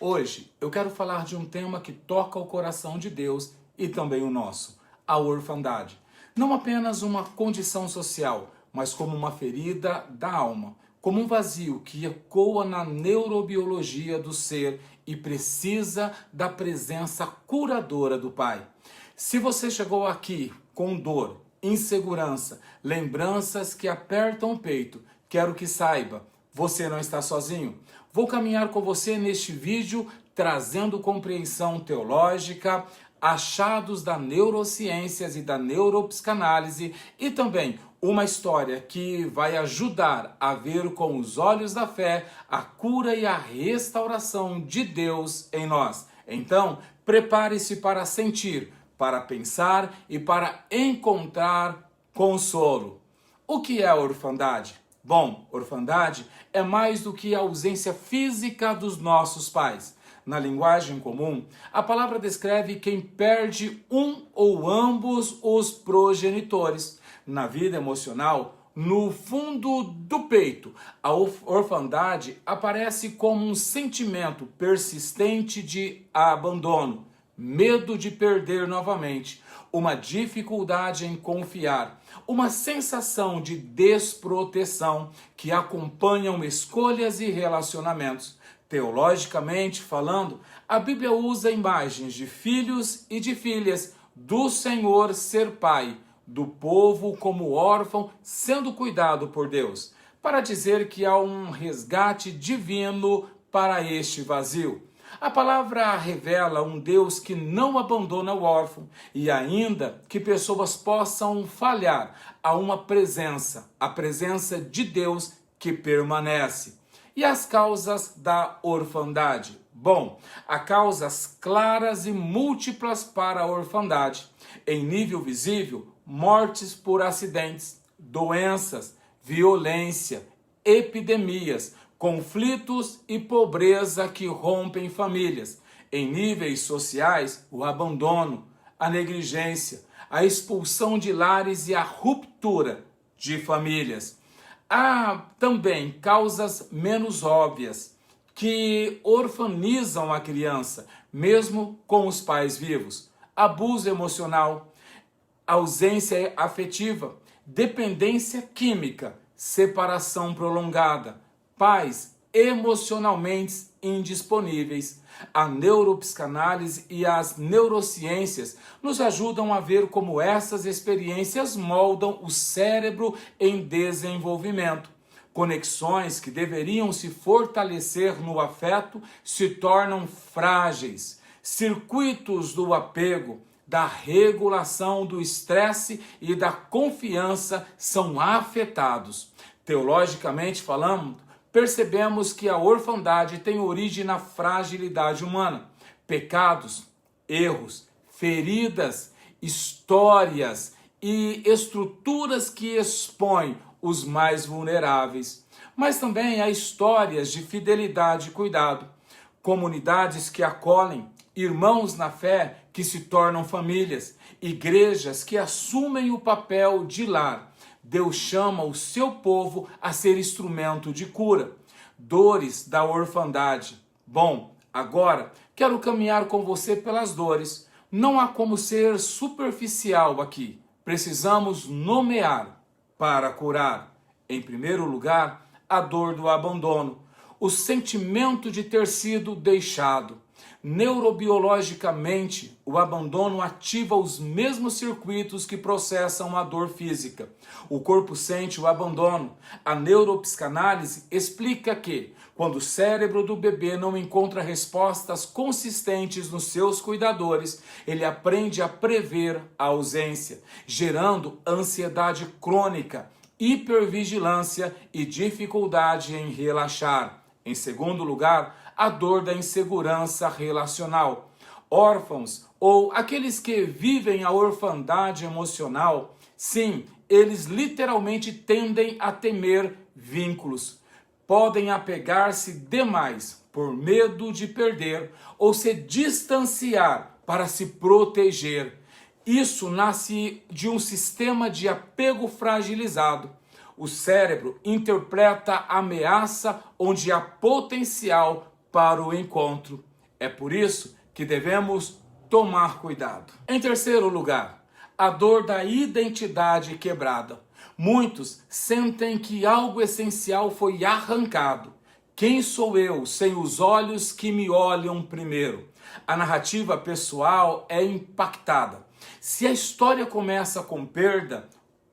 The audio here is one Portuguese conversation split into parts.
Hoje eu quero falar de um tema que toca o coração de Deus e também o nosso, a orfandade. Não apenas uma condição social, mas como uma ferida da alma, como um vazio que ecoa na neurobiologia do ser e precisa da presença curadora do Pai. Se você chegou aqui com dor, insegurança, lembranças que apertam o peito, quero que saiba, você não está sozinho. Vou caminhar com você neste vídeo trazendo compreensão teológica, achados da neurociências e da neuropsicanálise e também uma história que vai ajudar a ver com os olhos da fé a cura e a restauração de Deus em nós. Então, prepare-se para sentir, para pensar e para encontrar consolo. O que é a orfandade? Bom, orfandade é mais do que a ausência física dos nossos pais. Na linguagem comum, a palavra descreve quem perde um ou ambos os progenitores. Na vida emocional, no fundo do peito, a orfandade aparece como um sentimento persistente de abandono, medo de perder novamente, uma dificuldade em confiar, uma sensação de desproteção que acompanham escolhas e relacionamentos. Teologicamente falando, a Bíblia usa imagens de filhos e de filhas, do Senhor ser pai, do povo como órfão sendo cuidado por Deus, para dizer que há um resgate divino para este vazio. A palavra revela um Deus que não abandona o órfão e ainda que pessoas possam falhar, há uma presença, a presença de Deus que permanece. E as causas da orfandade? Bom, há causas claras e múltiplas para a orfandade. Em nível visível, mortes por acidentes, doenças, violência, epidemias, conflitos e pobreza que rompem famílias. Em níveis sociais, o abandono, a negligência, a expulsão de lares e a ruptura de famílias. Há também causas menos óbvias que orfanizam a criança, mesmo com os pais vivos. Abuso emocional, ausência afetiva, dependência química, separação prolongada, pais emocionalmente indisponíveis. A neuropsicanálise e as neurociências nos ajudam a ver como essas experiências moldam o cérebro em desenvolvimento. Conexões que deveriam se fortalecer no afeto se tornam frágeis. Circuitos do apego, da regulação do estresse e da confiança são afetados. Teologicamente falando, percebemos que a orfandade tem origem na fragilidade humana. Pecados, erros, feridas, histórias e estruturas que expõem os mais vulneráveis. Mas também há histórias de fidelidade e cuidado, comunidades que acolhem, irmãos na fé que se tornam famílias, igrejas que assumem o papel de lar. Deus chama o seu povo a ser instrumento de cura. Dores da orfandade. Bom, agora quero caminhar com você pelas dores. Não há como ser superficial aqui. Precisamos nomear para curar. Em primeiro lugar, a dor do abandono, o sentimento de ter sido deixado. Neurobiologicamente, o abandono ativa os mesmos circuitos que processam a dor física. O corpo sente o abandono. A neuropsicanálise explica que, quando o cérebro do bebê não encontra respostas consistentes nos seus cuidadores, ele aprende a prever a ausência, gerando ansiedade crônica, hipervigilância e dificuldade em relaxar. Em segundo lugar, a dor da insegurança relacional. Órfãos ou aqueles que vivem a orfandade emocional, sim, eles literalmente tendem a temer vínculos. Podem apegar-se demais por medo de perder ou se distanciar para se proteger. Isso nasce de um sistema de apego fragilizado. O cérebro interpreta a ameaça onde há potencial para o encontro. É por isso que devemos tomar cuidado. Em terceiro lugar, a dor da identidade quebrada. Muitos sentem que algo essencial foi arrancado. Quem sou eu sem os olhos que me olham primeiro? A narrativa pessoal é impactada. Se a história começa com perda,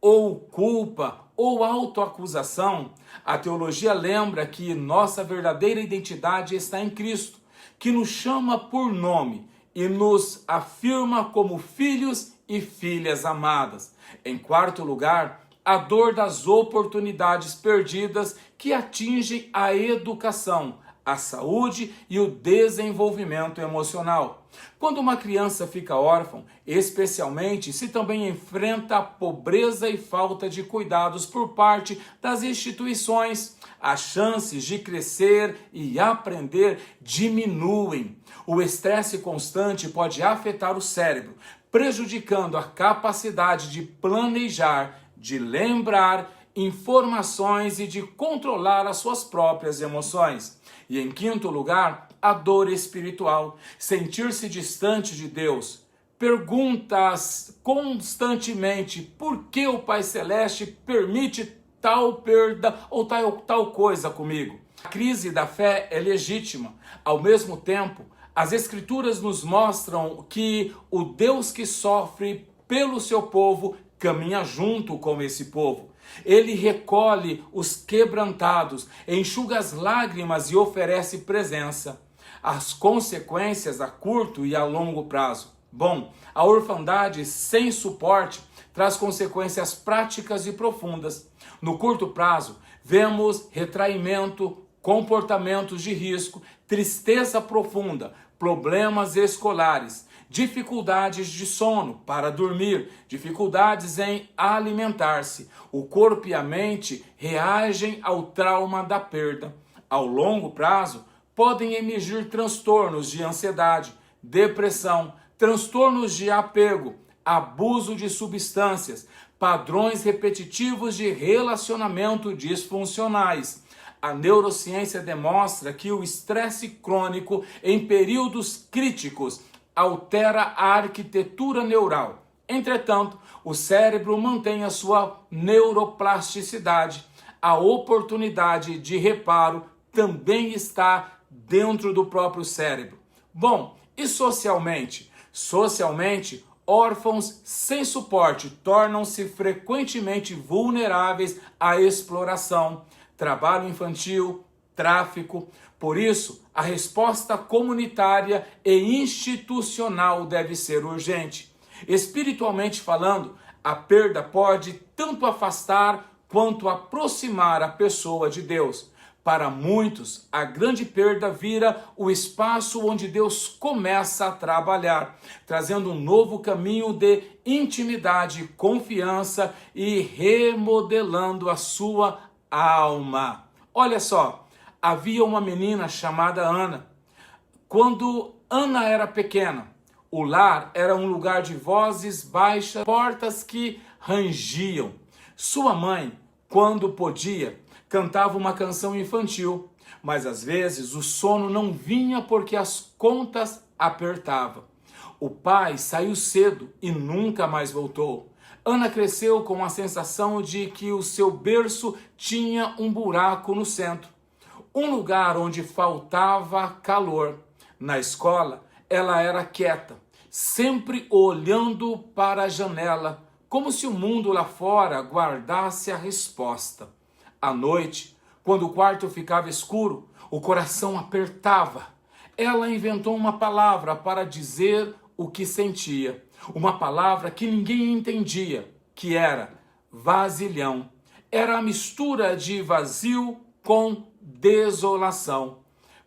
ou culpa, ou autoacusação, a teologia lembra que nossa verdadeira identidade está em Cristo, que nos chama por nome e nos afirma como filhos e filhas amadas. Em quarto lugar, a dor das oportunidades perdidas que atingem a educação, a saúde e o desenvolvimento emocional. Quando uma criança fica órfã, especialmente se também enfrenta a pobreza e falta de cuidados por parte das instituições, as chances de crescer e aprender diminuem. O estresse constante pode afetar o cérebro, prejudicando a capacidade de planejar, de lembrar informações e de controlar as suas próprias emoções. E em quinto lugar, a dor espiritual, sentir-se distante de Deus. Perguntas constantemente por que o Pai Celeste permite tal perda ou tal coisa comigo. A crise da fé é legítima. Ao mesmo tempo, as Escrituras nos mostram que o Deus que sofre pelo seu povo caminha junto com esse povo. Ele recolhe os quebrantados, enxuga as lágrimas e oferece presença. As consequências a curto e a longo prazo. Bom, a orfandade sem suporte traz consequências práticas e profundas. No curto prazo, vemos retraimento, comportamentos de risco, tristeza profunda, problemas escolares, dificuldades de sono para dormir, dificuldades em alimentar-se. O corpo e a mente reagem ao trauma da perda. Ao longo prazo, podem emergir transtornos de ansiedade, depressão, transtornos de apego, abuso de substâncias, padrões repetitivos de relacionamento disfuncionais. A neurociência demonstra que o estresse crônico em períodos críticos altera a arquitetura neural. Entretanto, o cérebro mantém a sua neuroplasticidade. A oportunidade de reparo também está dentro do próprio cérebro. Bom, e socialmente? Socialmente, órfãos sem suporte tornam-se frequentemente vulneráveis à exploração, trabalho infantil, tráfico. Por isso, a resposta comunitária e institucional deve ser urgente. Espiritualmente falando, a perda pode tanto afastar quanto aproximar a pessoa de Deus. Para muitos, a grande perda vira o espaço onde Deus começa a trabalhar, trazendo um novo caminho de intimidade, confiança e remodelando a sua alma. Olha só, havia uma menina chamada Ana. Quando Ana era pequena, o lar era um lugar de vozes baixas, portas que rangiam. Sua mãe, quando podia, cantava uma canção infantil, mas às vezes o sono não vinha porque as contas apertavam. O pai saiu cedo e nunca mais voltou. Ana cresceu com a sensação de que o seu berço tinha um buraco no centro, um lugar onde faltava calor. Na escola, ela era quieta, sempre olhando para a janela, como se o mundo lá fora guardasse a resposta. À noite, quando o quarto ficava escuro, o coração apertava. Ela inventou uma palavra para dizer o que sentia. Uma palavra que ninguém entendia, que era vasilhão. Era a mistura de vazio com desolação.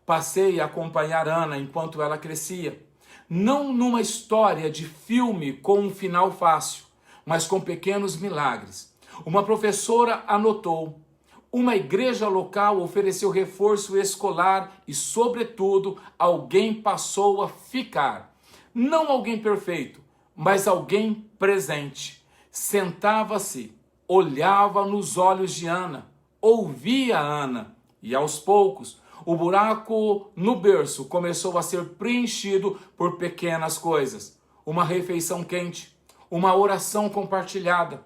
Passei a acompanhar Ana enquanto ela crescia. Não numa história de filme com um final fácil, mas com pequenos milagres. Uma professora anotou. Uma igreja local ofereceu reforço escolar e, sobretudo, alguém passou a ficar. Não alguém perfeito, mas alguém presente. Sentava-se, olhava nos olhos de Ana, ouvia Ana e, aos poucos, O buraco no berço começou a ser preenchido por pequenas coisas. Uma refeição quente, uma oração compartilhada,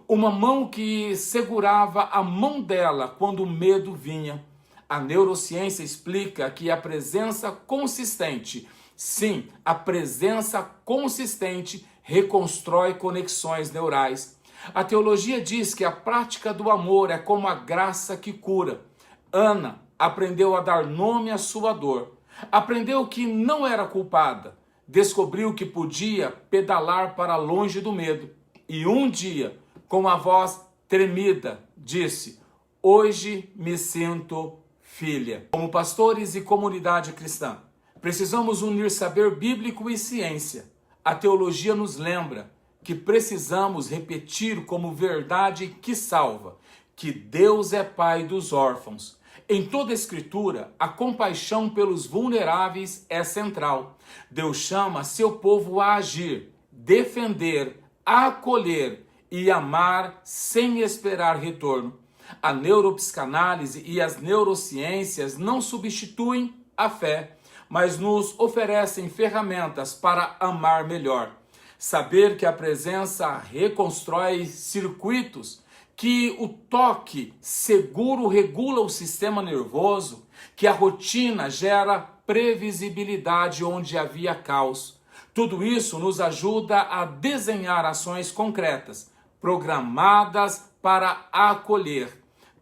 uma mão que segurava a mão dela quando o medo vinha. A neurociência explica que a presença consistente, sim, a presença consistente reconstrói conexões neurais. A teologia diz que a prática do amor é como a graça que cura. Ana aprendeu a dar nome à sua dor. Aprendeu que não era culpada. Descobriu que podia pedalar para longe do medo. E um dia, com a voz tremida, disse: hoje me sinto filha. Como pastores e comunidade cristã, precisamos unir saber bíblico e ciência. A teologia nos lembra que precisamos repetir como verdade que salva, que Deus é pai dos órfãos. Em toda a Escritura, a compaixão pelos vulneráveis é central. Deus chama seu povo a agir, defender, acolher e amar sem esperar retorno. A neuropsicanálise e as neurociências não substituem a fé, mas nos oferecem ferramentas para amar melhor. Saber que a presença reconstrói circuitos, que o toque seguro regula o sistema nervoso, que a rotina gera previsibilidade onde havia caos. Tudo isso nos ajuda a desenhar ações concretas, programadas para acolher,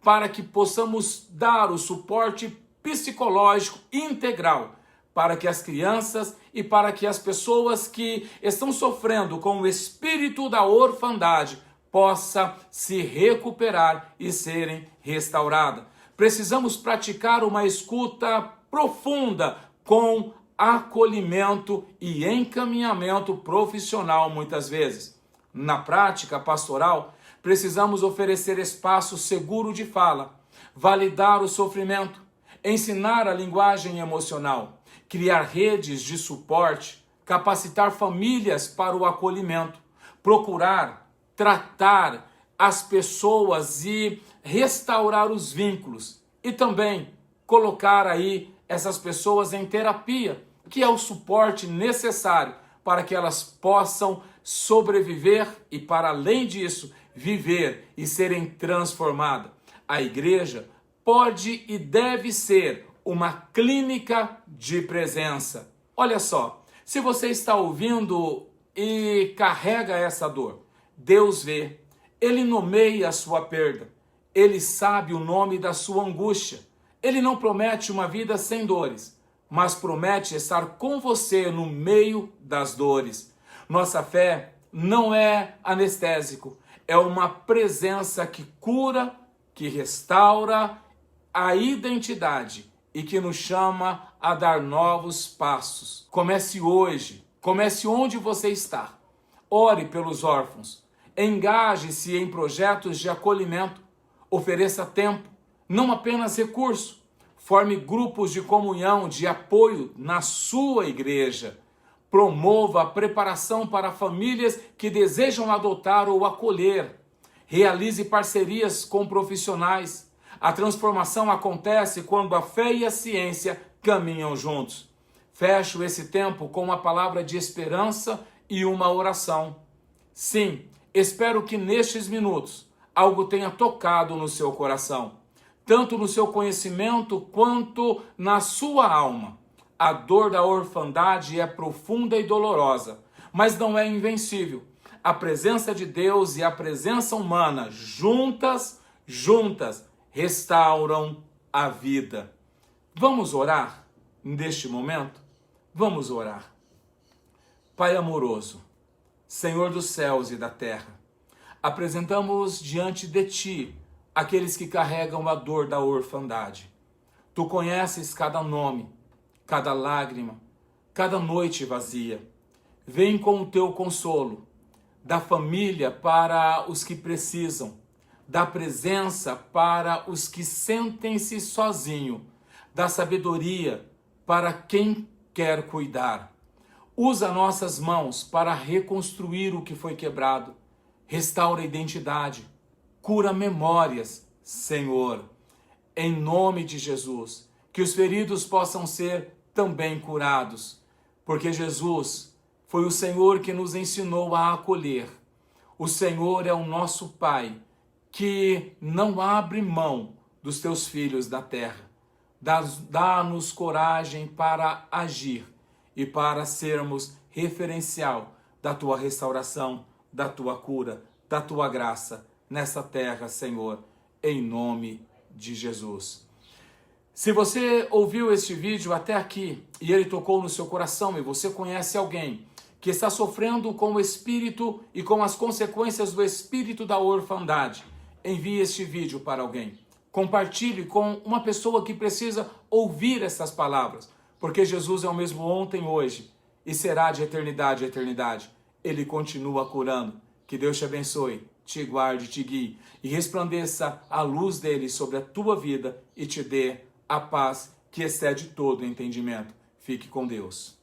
para que possamos dar o suporte psicológico integral para que as crianças e para que as pessoas que estão sofrendo com o espírito da orfandade possa se recuperar e serem restauradas. Precisamos praticar uma escuta profunda com acolhimento e encaminhamento profissional muitas vezes. Na prática pastoral, precisamos oferecer espaço seguro de fala, validar o sofrimento, ensinar a linguagem emocional, criar redes de suporte, capacitar famílias para o acolhimento, procurar tratar as pessoas e restaurar os vínculos e também colocar aí essas pessoas em terapia, que é o suporte necessário para que elas possam sobreviver e, para além disso, viver e serem transformadas. A igreja pode e deve ser uma clínica de presença. Olha só, se você está ouvindo e carrega essa dor, Deus vê, Ele nomeia a sua perda, Ele sabe o nome da sua angústia. Ele não promete uma vida sem dores, mas promete estar com você no meio das dores. Nossa fé não é anestésico, é uma presença que cura, que restaura a identidade e que nos chama a dar novos passos. Comece hoje, comece onde você está. Ore pelos órfãos, engaje-se em projetos de acolhimento, ofereça tempo, não apenas recurso. Forme grupos de comunhão, de apoio na sua igreja. Promova a preparação para famílias que desejam adotar ou acolher. Realize parcerias com profissionais. A transformação acontece quando a fé e a ciência caminham juntos. Fecho esse tempo com uma palavra de esperança e uma oração. Sim, espero que nestes minutos algo tenha tocado no seu coração, tanto no seu conhecimento quanto na sua alma. A dor da orfandade é profunda e dolorosa, mas não é invencível. A presença de Deus e a presença humana juntas restauram a vida. Vamos orar neste momento? Vamos orar. Pai amoroso, Senhor dos céus e da terra, apresentamos diante de Ti aqueles que carregam a dor da orfandade. Tu conheces cada nome, cada lágrima, cada noite vazia. Vem com o Teu consolo, da família para os que precisam, da presença para os que sentem-se sozinhos, da sabedoria para quem quer cuidar. Usa nossas mãos para reconstruir o que foi quebrado. Restaura a identidade, cura memórias, Senhor. Em nome de Jesus, que os feridos possam ser também curados, porque Jesus foi o Senhor que nos ensinou a acolher. O Senhor é o nosso Pai, que não abre mão dos teus filhos da terra. Dá-nos coragem para agir e para sermos referencial da tua restauração, da tua cura, da tua graça nessa terra, Senhor, em nome de Jesus. Se você ouviu este vídeo até aqui e ele tocou no seu coração e você conhece alguém que está sofrendo com o espírito e com as consequências do espírito da orfandade, envie este vídeo para alguém. Compartilhe com uma pessoa que precisa ouvir essas palavras, porque Jesus é o mesmo ontem, hoje e será de eternidade a eternidade. Ele continua curando. Que Deus te abençoe, te guarde, te guie e resplandeça a luz dele sobre a tua vida e te dê a paz que excede todo entendimento. Fique com Deus.